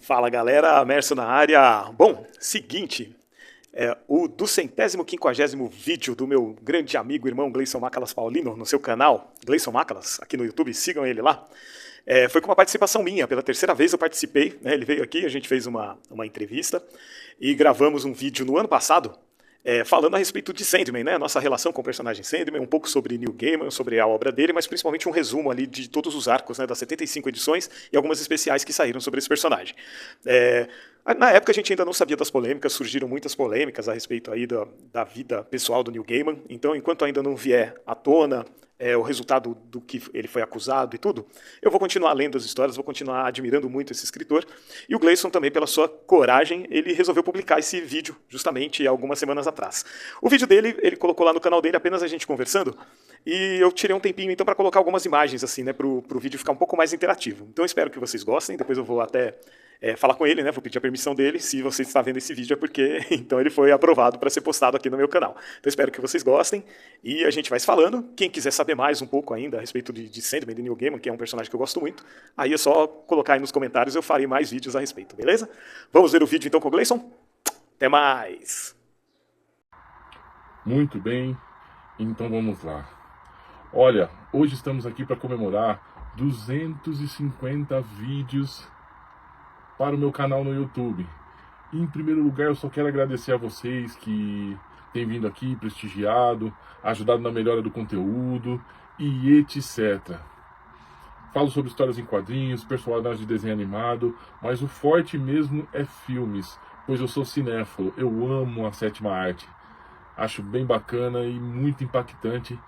Fala galera, Merso na área. Bom, seguinte, o do 150º vídeo do meu grande amigo irmão Gleison Macalas Paulino no seu canal, Gleison Macalas, aqui no YouTube, sigam ele lá. Foi com uma participação minha, pela terceira vez eu participei, né? Ele veio aqui, a gente fez uma entrevista e gravamos um vídeo no ano passado, falando a respeito de Sandman, né? Nossa relação com o personagem Sandman, um pouco sobre Neil Gaiman, sobre a obra dele, mas principalmente um resumo ali de todos os arcos, né, das 75 edições e algumas especiais que saíram sobre esse personagem. Na época a gente ainda não sabia das polêmicas, surgiram muitas polêmicas a respeito aí da vida pessoal do Neil Gaiman, então enquanto ainda não vier à tona o resultado do que ele foi acusado e tudo, eu vou continuar lendo as histórias, vou continuar admirando muito esse escritor. E o Gleison também, pela sua coragem, ele resolveu publicar esse vídeo justamente algumas semanas atrás. O vídeo dele, ele colocou lá no canal dele apenas a gente conversando, e eu tirei um tempinho então para colocar algumas imagens assim, né, pro vídeo ficar um pouco mais interativo. Então eu espero que vocês gostem, depois eu vou até falar com ele, né? Vou pedir a permissão dele. Se você está vendo esse vídeo é porque então ele foi aprovado para ser postado aqui no meu canal. Então espero que vocês gostem e a gente vai se falando. Quem quiser saber mais um pouco ainda a respeito de Sandman, de Neil Gaiman, que é um personagem que eu gosto muito, aí é só colocar aí nos comentários, eu farei mais vídeos a respeito, beleza? Vamos ver o vídeo então com o Gleison? Até mais! Muito bem, então vamos lá. Olha, hoje estamos aqui para comemorar 250 vídeos para o meu canal no YouTube. E, em primeiro lugar, eu só quero agradecer a vocês que têm vindo aqui, prestigiado, ajudado na melhora do conteúdo e etc. Falo sobre histórias em quadrinhos, personagens de desenho animado, mas o forte mesmo é filmes, pois eu sou cinéfilo, eu amo a sétima arte. Acho bem bacana e muito impactante,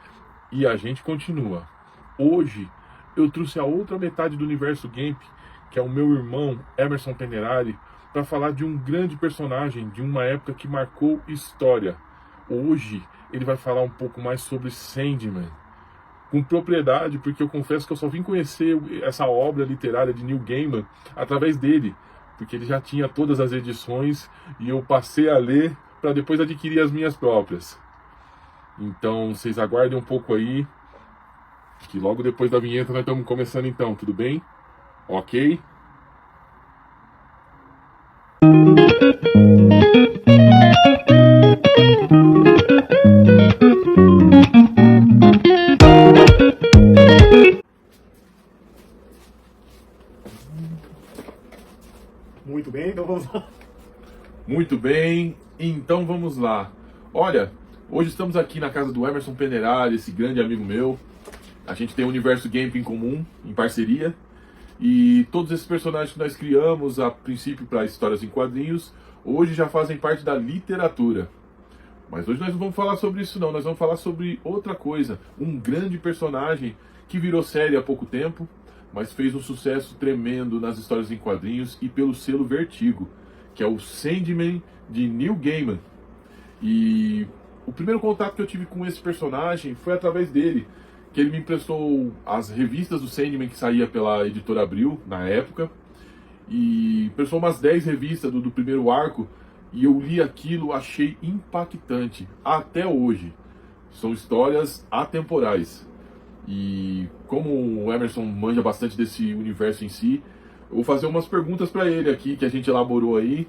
e a gente continua. Hoje eu trouxe a outra metade do universo Gamp, que é o meu irmão Emerson Penerari, para falar de um grande personagem de uma época que marcou história. Hoje ele vai falar um pouco mais sobre Sandman, com propriedade, porque eu confesso que eu só vim conhecer essa obra literária de Neil Gaiman através dele, porque ele já tinha todas as edições e eu passei a ler para depois adquirir as minhas próprias. Então vocês aguardem um pouco aí, que logo depois da vinheta nós estamos começando então, tudo bem? Ok? Muito bem, então vamos lá. Muito bem, então vamos lá. Olha, hoje estamos aqui na casa do Emerson Penerari, esse grande amigo meu. A gente tem o Universo Gamp em comum, em parceria. E todos esses personagens que nós criamos, a princípio para histórias em quadrinhos, hoje já fazem parte da literatura. Mas hoje nós não vamos falar sobre isso não, nós vamos falar sobre outra coisa. Um grande personagem que virou série há pouco tempo, mas fez um sucesso tremendo nas histórias em quadrinhos e pelo selo Vertigo, que é o Sandman de Neil Gaiman. E o primeiro contato que eu tive com esse personagem foi através dele, que ele me emprestou as revistas do Sandman que saía pela editora Abril na época, e emprestou umas 10 revistas do primeiro arco, e eu li aquilo, achei impactante até hoje. São histórias atemporais. E como o Emerson manja bastante desse universo em si, eu vou fazer umas perguntas para ele aqui, que a gente elaborou aí,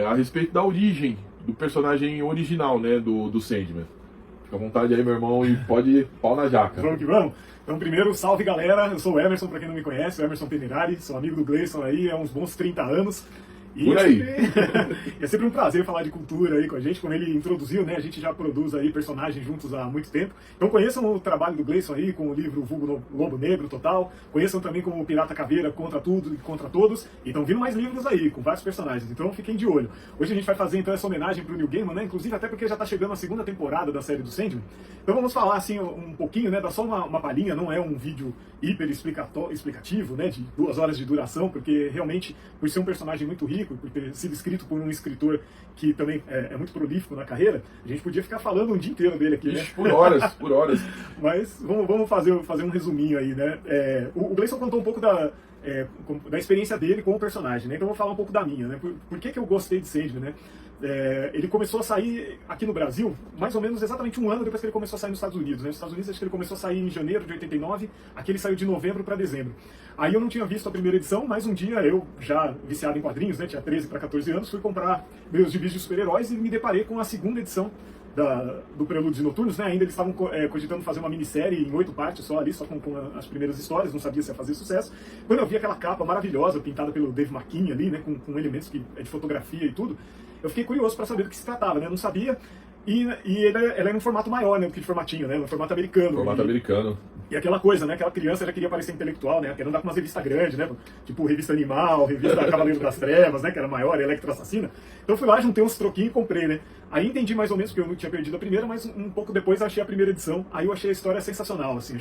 a respeito da origem do personagem original, né, do Sandman. Fica à vontade aí, meu irmão, e pode ir pau na jaca. Vamos que vamos. Então, primeiro, salve galera, eu sou o Emerson, para quem não me conhece, o Emerson Penerari, sou amigo do Gleison aí há uns bons 30 anos. E por aí. É sempre um prazer falar de cultura aí com a gente, como ele introduziu, né? A gente já produz aí personagens juntos há muito tempo. Então conheçam o trabalho do Gleison aí com o livro Vulgo Lobo Negro Total. Conheçam também como o Pirata Caveira Contra Tudo e Contra Todos. E estão vindo mais livros aí, com vários personagens. Então fiquem de olho. Hoje a gente vai fazer então essa homenagem pro Neil Gaiman, né? Inclusive até porque já está chegando a segunda temporada da série do Sandman. Então vamos falar assim um pouquinho, né? Dá só uma palhinha, não é um vídeo hiper explicativo, né? De 2 horas de duração, porque realmente, por ser um personagem muito rico, por ter sido escrito por um escritor que também é muito prolífico na carreira, a gente podia ficar falando um dia inteiro dele aqui, né? Ixi, por horas, por horas. Mas vamos fazer um resuminho aí, né? O Gleison contou um pouco da experiência dele com o personagem, né? Então eu vou falar um pouco da minha, né? Por que eu gostei de Sandman, né? Ele começou a sair aqui no Brasil, mais ou menos exatamente um ano depois que ele começou a sair nos Estados Unidos. Nos Estados Unidos, acho que ele começou a sair em janeiro de 89, aqui ele saiu de novembro para dezembro. Aí eu não tinha visto a primeira edição, mas um dia eu, já viciado em quadrinhos, né, tinha 13 para 14 anos, fui comprar meus gibis de super-heróis e me deparei com a segunda edição do Prelúdios Noturnos, né? Ainda eles estavam cogitando fazer uma minissérie em 8 partes só ali, só com as primeiras histórias, não sabia se ia fazer sucesso. Quando eu vi aquela capa maravilhosa, pintada pelo Dave McKean ali, né, com elementos de fotografia e tudo, eu fiquei curioso para saber do que se tratava, né? Eu não sabia. E ela era em formato maior, né, do que de formatinho, né, no formato americano. Formato americano. E aquela coisa, né, aquela criança já queria parecer intelectual, né, querendo andar com umas revistas grandes, né, tipo Revista Animal, Revista Cavaleiro das Trevas, né, que era maior, Electra Assassina. Então eu fui lá, juntei uns troquinhos e comprei, né. Aí entendi mais ou menos, porque eu não tinha perdido a primeira, mas um pouco depois achei a primeira edição. Aí eu achei a história sensacional, assim,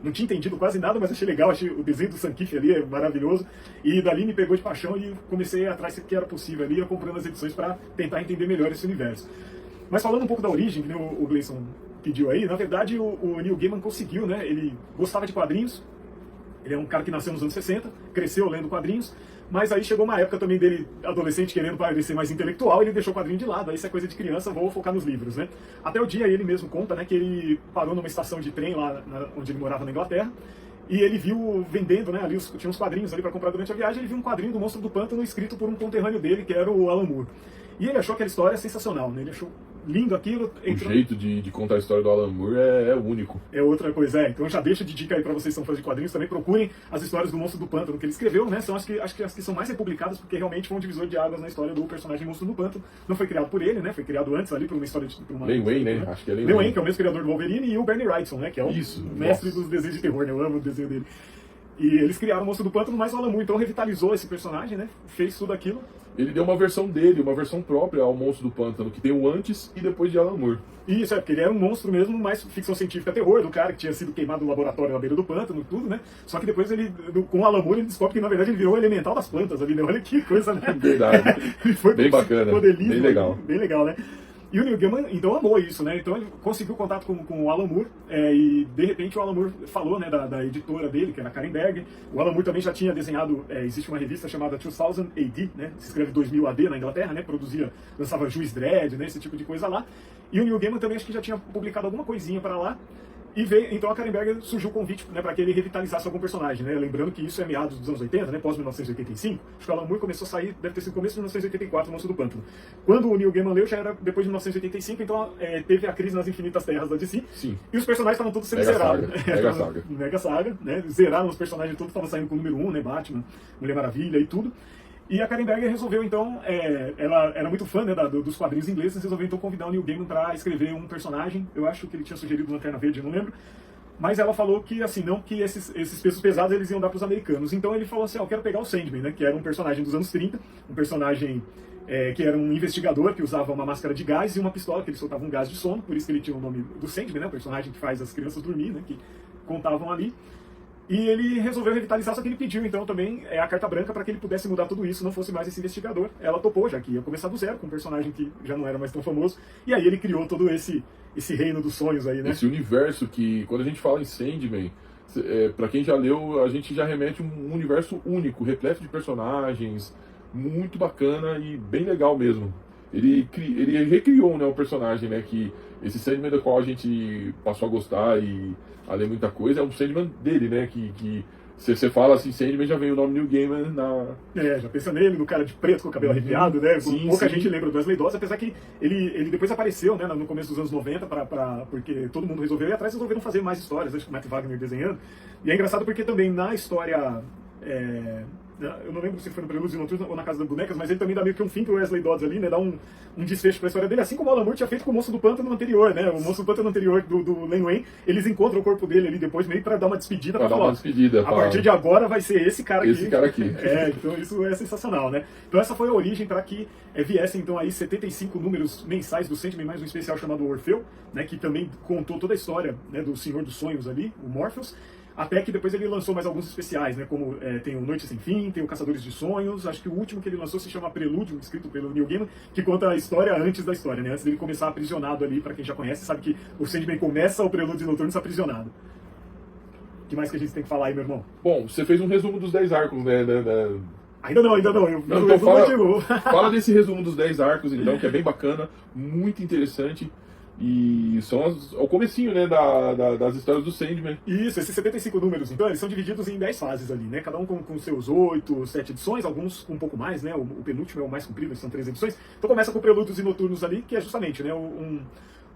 não tinha entendido quase nada, mas achei legal, achei o desenho do Sankif ali é maravilhoso. E dali me pegou de paixão e comecei a atrás do que era possível ali, ia comprando as edições para tentar entender melhor esse universo. Mas falando um pouco da origem, que o Gleison pediu aí, na verdade o Neil Gaiman conseguiu, né? Ele gostava de quadrinhos, ele é um cara que nasceu nos anos 60, cresceu lendo quadrinhos, mas aí chegou uma época também dele, adolescente, querendo parecer mais intelectual, ele deixou o quadrinho de lado, aí isso é coisa de criança, vou focar nos livros, né? Até o dia ele mesmo conta, né, que ele parou numa estação de trem lá onde ele morava na Inglaterra, e ele viu vendendo, né, ali tinha uns quadrinhos ali para comprar durante a viagem, ele viu um quadrinho do Monstro do Pântano escrito por um conterrâneo dele, que era o Alan Moore. E ele achou aquela história sensacional, né? Ele achou lindo aquilo. O jeito de contar a história do Alan Moore é único. É outra coisa, Então já deixa de dica aí pra vocês que são fãs de quadrinhos, também procurem as histórias do Monstro do Pântano que ele escreveu, né? São acho que as que são mais republicadas, porque realmente foi um divisor de águas na história do personagem Monstro do Pântano. Não foi criado por ele, né? Foi criado antes ali por uma história de... Len Wayne, né? Acho que é Len Wayne, que é o mesmo criador do Wolverine, e o Bernie Wrightson, né? Que é o mestre dos desenhos de terror, né? Eu amo o desenho dele. E eles criaram o Monstro do Pântano, mas o Alan Moore então revitalizou esse personagem, né? Fez tudo aquilo. Ele deu uma versão dele, uma versão própria ao Monstro do Pântano, que tem o antes e depois de Alan Moore. Isso, porque ele era um monstro mesmo, mais ficção científica terror, do cara que tinha sido queimado no laboratório na beira do pântano, tudo, né? Só que depois ele, com o Alan Moore, ele descobre que na verdade ele virou o elemental das plantas ali, né? Olha que coisa, né? Verdade. Ele foi bem bacana, bem legal. Bem legal, né? E o Neil Gaiman, então, amou isso, né? Então ele conseguiu contato com o Alan Moore, e de repente o Alan Moore falou, né, da editora dele, que era a Karen Berger. O Alan Moore também já tinha desenhado, existe uma revista chamada 2000 AD, né? Se escreve 2000 AD na Inglaterra, né? Lançava Juiz Dredd, né? Esse tipo de coisa lá. E o Neil Gaiman também acho que já tinha publicado alguma coisinha para lá. E veio, então a Karen Berger surgiu o convite, né, para que ele revitalizasse algum personagem, né? Lembrando que isso é meados dos anos 80, né, pós-1985. Acho que o Alan Moore começou a sair, deve ter sido começo de 1984, o Monstro do Pântano. Quando o Neil Gaiman leu, já era depois de 1985, então teve a crise nas Infinitas Terras da DC. Sim. E os personagens estavam todos sendo zerados. Mega Saga, né? Zeraram os personagens todos, estavam saindo com o número 1, né? Batman, Mulher Maravilha e tudo. E a Karen Berger resolveu, então, ela era muito fã, né, dos quadrinhos ingleses, resolveu então convidar o Neil Gaiman para escrever um personagem. Eu acho que ele tinha sugerido Lanterna Verde, eu não lembro. Mas ela falou que, assim, não que esses pesos pesados eles iam dar para os americanos. Então ele falou assim, eu quero pegar o Sandman, né, que era um personagem dos anos 30, um personagem que era um investigador que usava uma máscara de gás e uma pistola, que ele soltava um gás de sono, por isso que ele tinha o nome do Sandman, né, o personagem que faz as crianças dormir, né, que contavam ali. E ele resolveu revitalizar, só que ele pediu então também a carta branca para que ele pudesse mudar tudo isso, não fosse mais esse investigador. Ela topou, já que ia começar do zero, com um personagem que já não era mais tão famoso. E aí ele criou todo esse reino dos sonhos aí, né? Esse universo que, quando a gente fala em Sandman, para quem já leu, a gente já remete a um universo único, repleto de personagens, muito bacana e bem legal mesmo. Ele recriou, né, o personagem, né, que esse Sandman do qual a gente passou a gostar e a ler muita coisa, é um Sandman dele, né, que se você fala assim, Sandman, já vem o nome Neil Gaiman na... já pensa nele, no cara de preto com o cabelo arrepiado, né? Sim, pouca sim. gente lembra do Wesley Dawes, apesar que ele depois apareceu, né, no começo dos anos 90, porque todo mundo resolveu ir atrás, resolveram fazer mais histórias, acho que o Matt Wagner desenhando. E é engraçado porque também na história... eu não lembro se foi no Prelúdios Noturnos ou na Casa das Bonecas, mas ele também dá meio que um fim pro Wesley Dodds ali, né? Dá um desfecho pra história dele, assim como o Alan Moore tinha feito com o Monstro do Pântano anterior, né? O Monstro do Pântano anterior do Len Wayne, eles encontram o corpo dele ali depois, meio pra dar uma despedida. Pra dar uma despedida. A partir de agora vai ser esse cara aqui. Esse cara aqui. Então isso é sensacional, né? Então essa foi a origem para que viessem então aí 75 números mensais do Sandman, mais um especial chamado Orfeu, né? Que também contou toda a história, né, do Senhor dos Sonhos ali, o Morpheus. Até que depois ele lançou mais alguns especiais, né? Como tem o Noite Sem Fim, tem o Caçadores de Sonhos. Acho que o último que ele lançou se chama Prelúdio, escrito pelo Neil Gaiman, que conta a história antes da história, né? Antes dele começar aprisionado ali, para quem já conhece, sabe que o Sandman começa o Prelúdio Noturno aprisionado. O que mais que a gente tem que falar aí, meu irmão? Bom, você fez um resumo dos 10 arcos, né? A Ainda não. Eu Não, então fala desse resumo dos 10 arcos, então, que é bem bacana, muito interessante. E são o comecinho, né, das histórias do Sandman. Isso, esses 75 números, então, eles são divididos em 10 fases ali, né? Cada um com seus 8, 7 edições, alguns com um pouco mais, né? O penúltimo é o mais comprido, são 3 edições. Então começa com Prelúdios e Noturnos ali, que é justamente, né,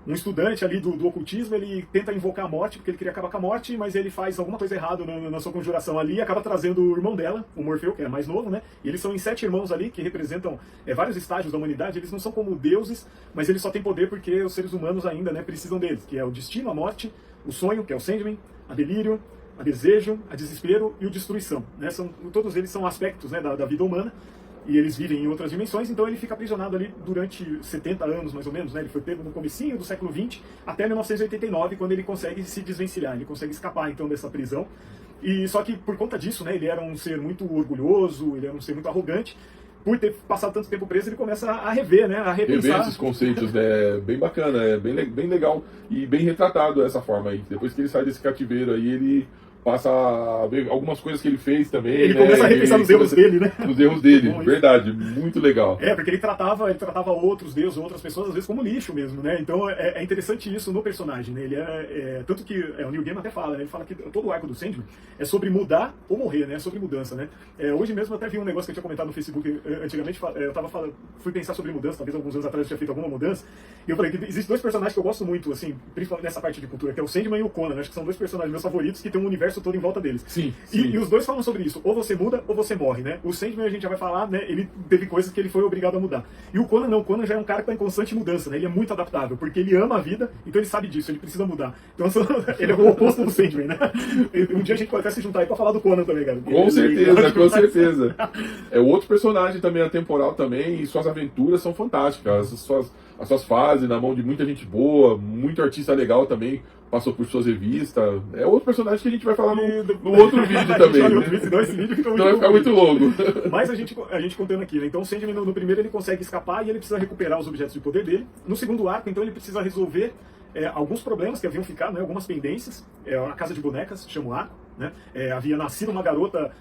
um estudante ali do ocultismo, ele tenta invocar a morte, porque ele queria acabar com a morte, mas ele faz alguma coisa errada na sua conjuração ali, e acaba trazendo o irmão dela, o Morfeu, que é mais novo, né? E eles são em 7 irmãos ali, que representam vários estágios da humanidade. Eles não são como deuses, mas eles só têm poder porque os seres humanos ainda, né, precisam deles, que é o destino, a morte, o sonho, que é o Sandman, a delírio, a desejo, a desespero e o destruição, né? Todos eles são aspectos, né, da vida humana, e eles vivem em outras dimensões, então ele fica aprisionado ali durante 70 anos, mais ou menos, né? Ele foi pego no comecinho do século XX até 1989, quando ele consegue se desvencilhar, ele consegue escapar, então, dessa prisão. E só que, por conta disso, né, ele era um ser muito orgulhoso, ele era um ser muito arrogante. Por ter passado tanto tempo preso, ele começa a rever, né? A repensar. Rever esses conceitos, né? Bem bacana, é bem legal e bem retratado dessa forma aí. Depois que ele sai desse cativeiro aí, ele passa a ver algumas coisas que ele fez também. Ele começa a repensar nos erros dele, né? Nos erros dele, verdade, muito legal. Porque ele tratava outros deuses, outras pessoas, às vezes, como lixo mesmo, né? Então é interessante isso no personagem, né? Ele tanto que o Neil Gaiman até fala, né? Ele fala que todo o arco do Sandman é sobre mudar ou morrer, né? É sobre mudança, né? Hoje mesmo eu até vi um negócio que eu tinha comentado no Facebook antigamente, fui pensar sobre mudança, talvez alguns anos atrás eu tinha feito alguma mudança, e eu falei que existem 2 personagens que eu gosto muito, assim, principalmente nessa parte de cultura, que é o Sandman e o Conan, né? Acho que são 2 personagens meus favoritos que tem um universo todo em volta deles. Sim. E os dois falam sobre isso. Ou você muda, ou você morre, né? O Sandman, a gente já vai falar, né? Ele teve coisas que ele foi obrigado a mudar. E o Conan não. O Conan já é um cara que está em constante mudança, né? Ele é muito adaptável, porque ele ama a vida, então ele sabe disso, ele precisa mudar. Então ele é o oposto do Sandman, né? Um dia a gente pode até se juntar aí pra falar do Conan também, cara. Com certeza. É outro personagem também atemporal também, e suas aventuras são fantásticas. As suas fases na mão de muita gente boa, muito artista legal também, passou por suas revistas. É outro personagem que a gente vai falar no outro vídeo também. Né? Senão esse vídeo fica vai ficar muito longo. Mas a gente contando aqui, né? Então o Sandman no primeiro ele consegue escapar e ele precisa recuperar os objetos de poder dele. No segundo arco, então, ele precisa resolver alguns problemas que haviam ficado, né? Algumas pendências. A casa de bonecas, chama o arco, né? Havia nascido uma garota.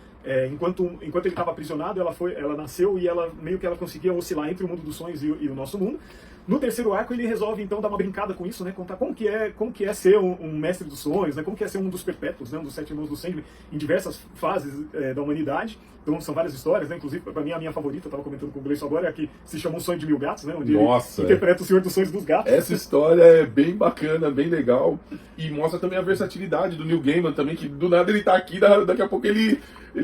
Enquanto ele estava aprisionado, ela nasceu e ela meio que ela conseguia oscilar entre o mundo dos sonhos e o nosso mundo. No terceiro arco ele resolve então dar uma brincada com isso, né? Contar como que é ser um mestre dos sonhos, né? Como que é ser um dos perpétuos, né? Um dos 7 irmãos do Sandman em diversas fases da humanidade. Então são várias histórias, né? Inclusive para mim a minha favorita, eu estava comentando com o Gleison agora, é a que se chama Um Sonho de Mil Gatos, né? Onde ele interpreta o Senhor dos Sonhos dos Gatos. Essa história é bem bacana, bem legal e mostra também a versatilidade do Neil Gaiman também, que do nada ele tá aqui, daqui a pouco ele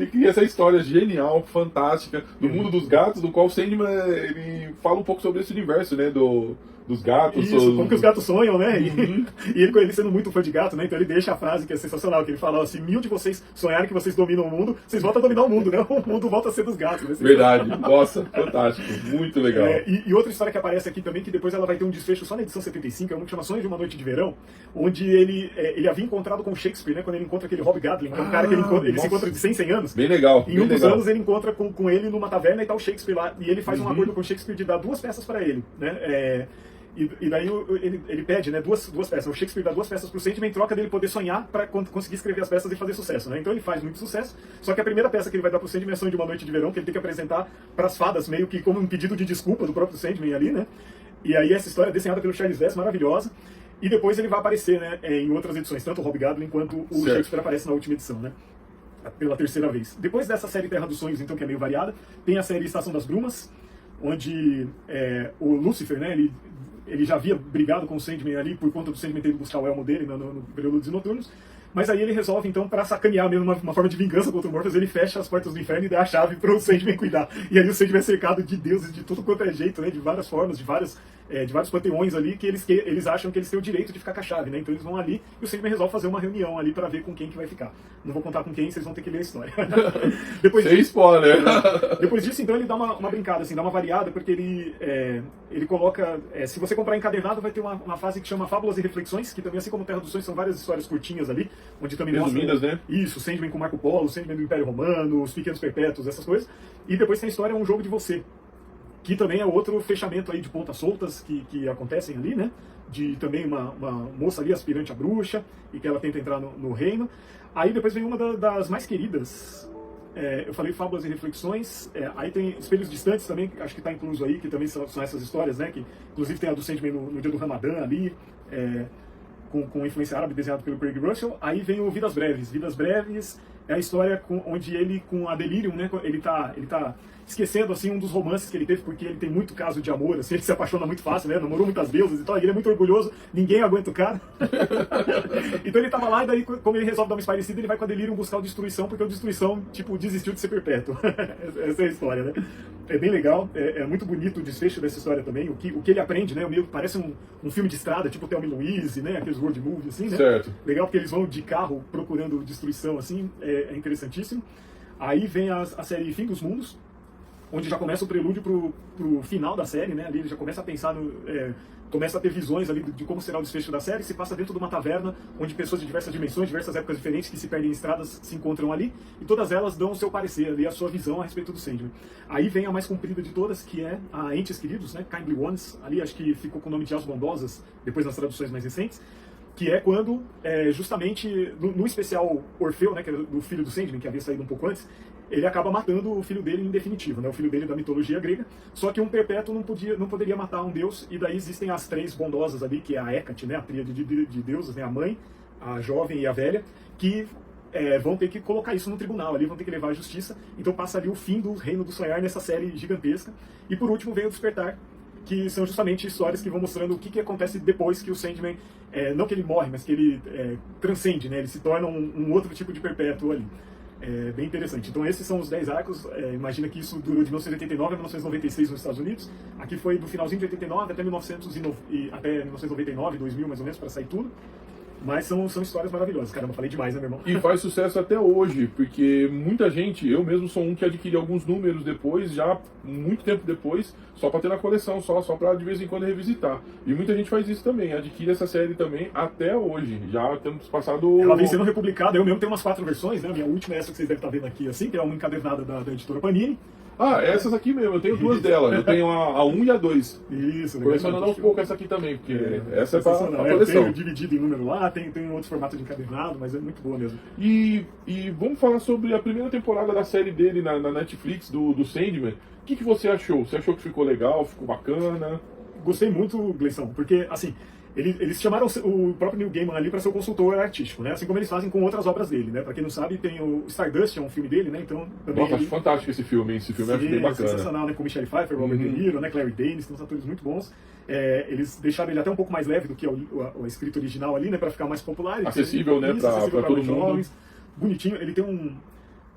cria essa história genial, fantástica, do mundo dos gatos, do qual o Sandman ele fala um pouco sobre esse universo, né, dos gatos. Isso, como que os gatos sonham, né? E ele sendo muito fã de gato, né? Então ele deixa a frase que é sensacional, que ele fala, se 1000 de vocês sonharem que vocês dominam o mundo, vocês voltam a dominar o mundo, né? O mundo volta a ser dos gatos. Né? Verdade, nossa, fantástico, muito legal. E outra história que aparece aqui também, que depois ela vai ter um desfecho só na edição 75, é uma que chama Sonhos de uma Noite de Verão, onde ele havia encontrado com Shakespeare, né? Quando ele encontra aquele Rob Gadlin, que é um cara que ele se encontra de 100 anos. Bem legal. Em um dos anos ele encontra com ele numa taverna e tá o Shakespeare lá, e ele faz um acordo com o Shakespeare de dar 2 peças para ele, né? E daí ele pede, né, duas peças. O Shakespeare dá 2 peças pro Sandman em troca dele poder sonhar para conseguir escrever as peças e fazer sucesso, né? Então ele faz muito sucesso. Só que a primeira peça que ele vai dar pro Sandman é Sonho de uma Noite de Verão, que ele tem que apresentar para as fadas, meio que como um pedido de desculpa do próprio Sandman ali, né? E aí essa história desenhada pelo Charles Vess, maravilhosa. E depois ele vai aparecer, né, em outras edições, tanto o Rob Gadlin quanto o Shakespeare aparece na última edição, né? Pela terceira vez. Depois dessa série Terra dos Sonhos, então, que é meio variada, tem a série Estação das Brumas, onde o Lúcifer, né, ele já havia brigado com o Sandman ali por conta do Sandman ter ido buscar o elmo dele no Prelúdios e Noturnos. Mas aí ele resolve, então, para sacanear mesmo uma forma de vingança contra o Morpheus, ele fecha as portas do inferno e dá a chave para o Sandman cuidar. E aí o Sandman é cercado de deuses de tudo quanto é jeito, né, de várias formas, de vários panteões ali, que eles acham que eles têm o direito de ficar com a chave, né? Então eles vão ali e o Sandman resolve fazer uma reunião ali para ver com quem que vai ficar. Não vou contar com quem, vocês vão ter que ler a história. Sem spoiler. Depois disso, então, ele dá uma brincada, assim, dá uma variada, porque ele coloca... se você comprar encadernado, vai ter uma fase que chama Fábulas e Reflexões, que também, assim como Terra dos Sonhos, são várias histórias curtinhas ali, onde também resumidas, mostra... né? Isso, Sandman com Marco Polo, Sandman do Império Romano, os Pequenos Perpétuos, essas coisas. E depois tem a história Um Jogo de Você, que também é outro fechamento aí de pontas soltas que acontecem ali, né? De também uma moça ali, aspirante a bruxa, e que ela tenta entrar no reino. Aí depois vem uma das mais queridas, eu falei Fábulas e Reflexões, aí tem Espelhos Distantes também, acho que está incluso aí, que também são essas histórias, né? Que inclusive tem a do Sandman no dia do Ramadã ali, com influência árabe, desenhado pelo Craig Russell. Aí vem o Vidas Breves. Vidas Breves é a história onde ele, com a Delirium, né, ele tá esquecendo, assim, um dos romances que ele teve, porque ele tem muito caso de amor, assim, ele se apaixona muito fácil, né, namorou muitas deusas e tal, e ele é muito orgulhoso, ninguém aguenta o cara. Então ele tava lá, e daí, como ele resolve dar uma espairecida, ele vai com a Delirium buscar o Destruição, porque o Destruição, tipo, desistiu de ser perpétuo. Essa é a história, né. É bem legal, é muito bonito o desfecho dessa história também, o que ele aprende, né, meio que parece um filme de estrada, tipo Thelma e Louise, né, aqueles road movie, assim, né. Certo. Legal, porque eles vão de carro procurando destruição, assim, é interessantíssimo. Aí vem a série Fim dos Mundos, onde já começa o prelúdio pro final da série, né? Ali ele já começa a pensar começa a ter visões ali de como será o desfecho da série. Se passa dentro de uma taverna onde pessoas de diversas dimensões, diversas épocas diferentes que se perdem em estradas se encontram ali, e todas elas dão o seu parecer ali, a sua visão a respeito do Sandman. Aí vem a mais comprida de todas, que é a Entes Queridos, né? Kindly Ones, ali acho que ficou com o nome de As Bondosas, depois nas traduções mais recentes, que é quando, justamente, no especial Orfeu, né, que era do filho do Sandman, que havia saído um pouco antes, ele acaba matando o filho dele em definitivo, né, o filho dele da mitologia grega, só que um perpétuo não poderia matar um deus, e daí existem as três bondosas ali, que é a Hecate, né, a tríade de deusas, né, a mãe, a jovem e a velha, que vão ter que colocar isso no tribunal ali, vão ter que levar à justiça. Então passa ali o fim do Reino do Sonhar nessa série gigantesca. E por último vem o Despertar, que são justamente histórias que vão mostrando o que acontece depois que o Sandman, não que ele morre, mas que ele transcende, né? Ele se torna um outro tipo de perpétuo ali. É bem interessante. Então esses são os 10 arcos. Imagina que isso durou de 1989 a 1996 nos Estados Unidos. Aqui foi do finalzinho de 89 até 1999, 2000 mais ou menos, para sair tudo. Mas são histórias maravilhosas. Caramba, falei demais, né, meu irmão? E faz sucesso até hoje, porque muita gente, eu mesmo sou um que adquire alguns números depois, já muito tempo depois, só para ter na coleção, só para de vez em quando revisitar. E muita gente faz isso também, adquire essa série também até hoje. Já temos passado... Ela vem sendo republicada, eu mesmo tenho umas 4 versões, né? A minha última é essa que vocês devem estar vendo aqui, assim, que é uma encadernada da editora Panini. Ah, essas aqui mesmo, eu tenho duas delas. Eu tenho a 1 e a 2. Isso, colecionando aos poucos essa aqui também, porque essa é para a Eu coleção. tenho dividido em número lá, tem outros formatos de encadernado, mas é muito boa mesmo. E vamos falar sobre a primeira temporada da série dele na Netflix, do Sandman. O que você achou? Você achou que ficou legal, ficou bacana? Gostei muito, Gleison, porque, assim, eles chamaram o próprio Neil Gaiman ali para ser o consultor artístico, né? Assim como eles fazem com outras obras dele, né? Para quem não sabe, tem o Stardust, é um filme dele, né? Então, também nossa, acho fantástico esse filme, hein? Esse filme acho bem bacana. Sensacional, né? Com Michelle Pfeiffer, Robert De Niro, né? Clary Danes, tem uns atores muito bons. Eles deixaram ele até um pouco mais leve do que o escrito original ali, né? Para ficar mais popular. Acessível, né? Para todo mundo. Jovens. Bonitinho. Ele tem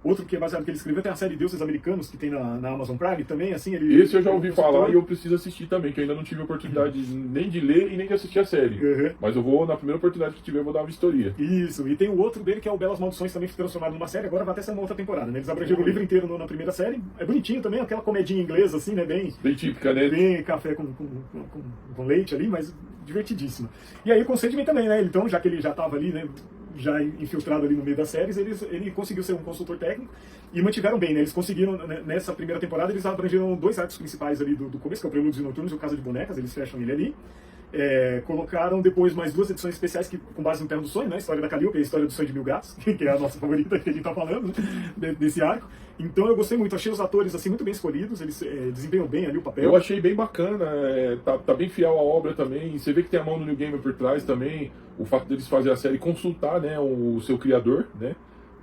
outro que é baseado no que ele escreveu, tem a série Deuses Americanos, que tem na Amazon Prime também, assim, esse eu já ouvi falar e eu preciso assistir também, que eu ainda não tive oportunidade nem de ler e nem de assistir a série. Mas eu vou, na primeira oportunidade que tiver, eu vou dar uma vistoria. Isso, e tem o outro dele, que é o Belas Maldições, também foi transformado numa série, agora vai até ser uma outra temporada, né? Eles abrangeram o livro inteiro na primeira série, é bonitinho também, aquela comedinha inglesa, assim, né? Bem típica, né? Bem café com leite ali, mas divertidíssima. E aí o Sandman também, né? Então, já que ele já estava ali, né? Já infiltrado ali no meio das séries, ele conseguiu ser um consultor técnico e mantiveram bem, né? Eles conseguiram, nessa primeira temporada, eles abrangeram 2 arcos principais ali do começo, que é o Prelúdios e Noturnos e o Casa de Bonecas, eles fecham ele ali. Colocaram depois mais 2 edições especiais que, com base no Terra do Sonho, né? A história da Calliope e a história do Sonho de Mil Gatos, que é a nossa favorita que a gente tá falando, né? Desse arco. Então eu gostei muito, achei os atores assim muito bem escolhidos, eles desempenham bem ali o papel. Eu achei bem bacana, tá bem fiel à obra também, você vê que tem a mão do Neil Gaiman por trás também, o fato deles fazer a série consultar, né, o seu criador, né,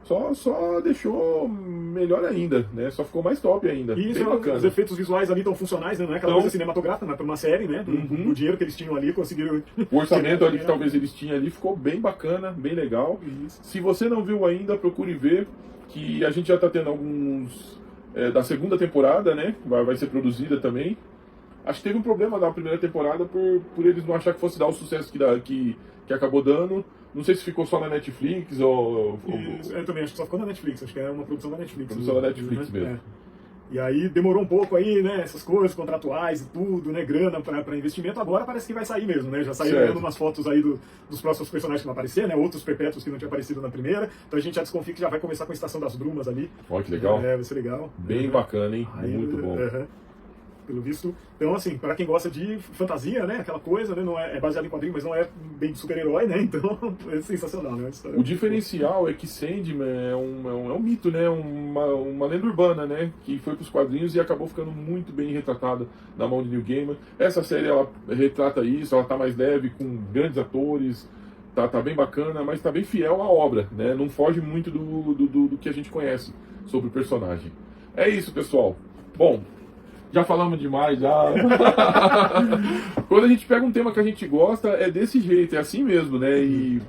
só deixou melhor ainda, né, só ficou mais top ainda. E bem bacana. Os efeitos visuais ali estão funcionais, né, não é aquela coisa cinematográfica, mas para uma série, né, do dinheiro que eles tinham ali, conseguiram... O orçamento ali que talvez eles tinham ali ficou bem bacana, bem legal. Isso. Se você não viu ainda, procure ver, que a gente já está tendo alguns da segunda temporada, né? Vai ser produzida também. Acho que teve um problema da primeira temporada por eles não achar que fosse dar o sucesso que acabou dando. Não sei se ficou só na Netflix ou... Eu também acho que só ficou na Netflix, acho que é uma produção da Netflix. Produção da Netflix mesmo. E aí demorou um pouco aí, né, essas coisas contratuais e tudo, né, grana para investimento, agora parece que vai sair mesmo, né, já saíram umas fotos aí dos próximos personagens que vão aparecer, né, outros perpétuos que não tinham aparecido na primeira, então a gente já desconfia que já vai começar com a Estação das Brumas ali. Olha que legal. Vai ser legal. Bem bacana, hein, muito bom. pelo visto. Então, assim, para quem gosta de fantasia, né, aquela coisa, né, não é baseado em quadrinho, mas não é bem de super-herói, né, então é sensacional, né? O diferencial é que Sandman é um mito, né, uma lenda urbana, né, que foi para os quadrinhos e acabou ficando muito bem retratada na mão de Neil Gaiman. Essa série, ela retrata isso, ela tá mais leve, com grandes atores, tá bem bacana, mas tá bem fiel à obra, né, não foge muito do que a gente conhece sobre o personagem. É isso, pessoal. Bom, já falamos demais, já. Quando a gente pega um tema que a gente gosta, é desse jeito, é assim mesmo, né? E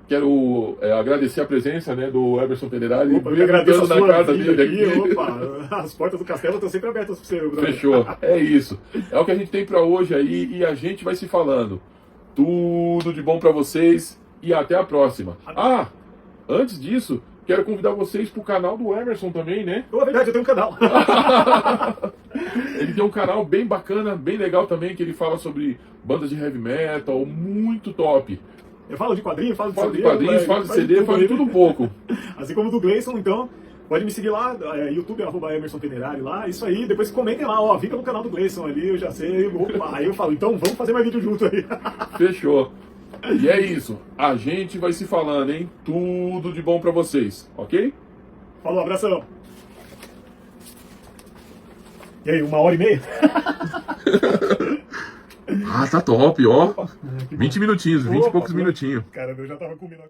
quero agradecer a presença, né, do Emerson Penerali. Opa, eu agradeço a sua casa vida dele aqui. Opa, as portas do castelo estão sempre abertas para você, brother. Fechou, é isso. É o que a gente tem para hoje aí e a gente vai se falando. Tudo de bom para vocês e até a próxima. Ah, antes disso, quero convidar vocês pro canal do Emerson também, né? Na verdade, eu tenho um canal. Ele tem um canal bem bacana, bem legal também, que ele fala sobre bandas de heavy metal, muito top. Eu falo de quadrinhos, falo de Fala CD. de quadrinhos, fala de CD, fala de tudo um pouco. Assim como do Gleison, então, pode me seguir lá, YouTube, @EmersonPenerari lá, isso aí, depois comentem lá, ó, fica no canal do Gleison ali, eu já sei, opa, aí eu falo, então vamos fazer mais vídeo junto aí. Fechou. E é isso, a gente vai se falando, hein? Tudo de bom pra vocês, ok? Falou, abração. E aí, 1h30? Ah, tá top, ó. 20 minutinhos, 20 e poucos minutinhos. Cara, eu já tava comendo.